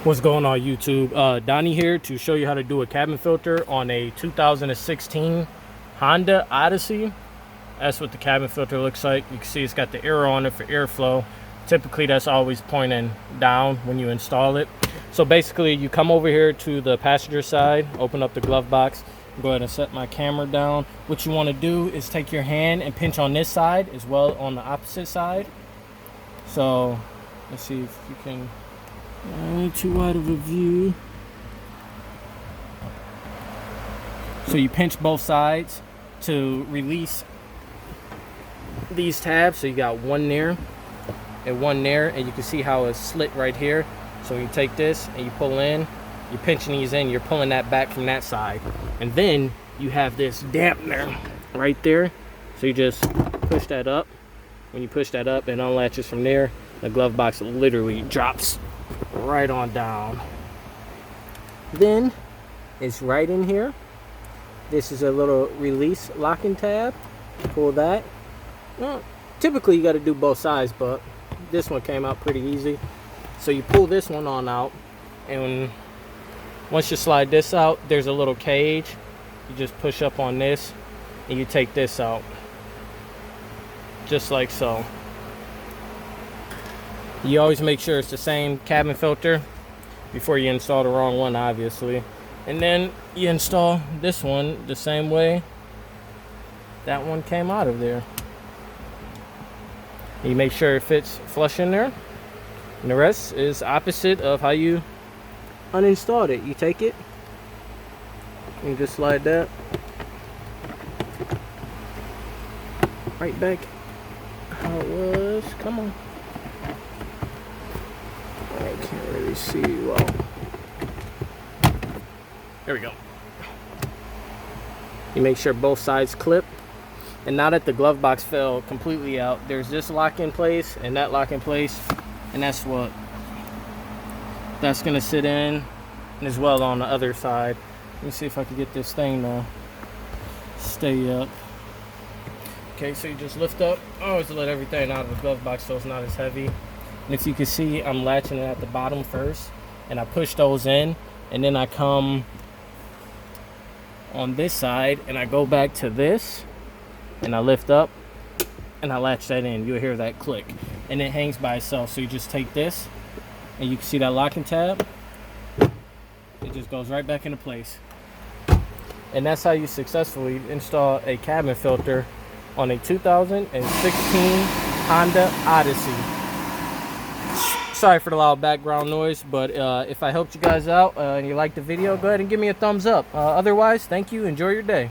What's going on YouTube? Donnie here to show you how to do a cabin filter on a 2016 Honda Odyssey. That's what the cabin filter looks like. You can see it's got the arrow on it for airflow. Typically that's always pointing down when you install it. So basically you come over here to the passenger side, open up the glove box, go ahead and set my camera down. What you want to do is take your hand and pinch on this side as well on the opposite side. So let's see if you can. Not too wide of a view. So you pinch both sides to release these tabs. So you got one there and one there, and you can see how it's slit right here. So when you take this and you pull in, you're pinching these in, you're pulling that back from that side. And then you have this dampener right there. So you just push that up. When you push that up, it unlatches from there. The glove box literally drops right on down. Then it's right in here. This is a little release locking tab. Pull that. Well, typically you got to do both sides, but this one came out pretty easy. So you pull this one on out, and once you slide this out, there's a little cage. You just push up on this and you take this out, just like so. You always make sure it's the same cabin filter before you install the wrong one, obviously. And then you install this one the same way that one came out of there. You make sure it fits flush in there. And the rest is opposite of how you uninstalled it. You take it and just slide that right back how it was. Come on. I can't really see well. There we go. You make sure both sides clip. And now that the glove box fell completely out, there's this lock in place and that lock in place. And that's gonna sit in, and as well on the other side. Let me see if I can get this thing to stay up. Okay, so you just lift up. I always let everything out of the glove box so it's not as heavy. And if you can see, I'm latching it at the bottom first, and I push those in, and then I come on this side and I go back to this and I lift up and I latch that in. You'll hear that click, and it hangs by itself. So you just take this and you can see that locking tab, it just goes right back into place. And that's how you successfully install a cabin filter on a 2016 Honda Odyssey. Sorry for the loud background noise, but if I helped you guys out and you liked the video, go ahead and give me a thumbs up. Otherwise, thank you. Enjoy your day.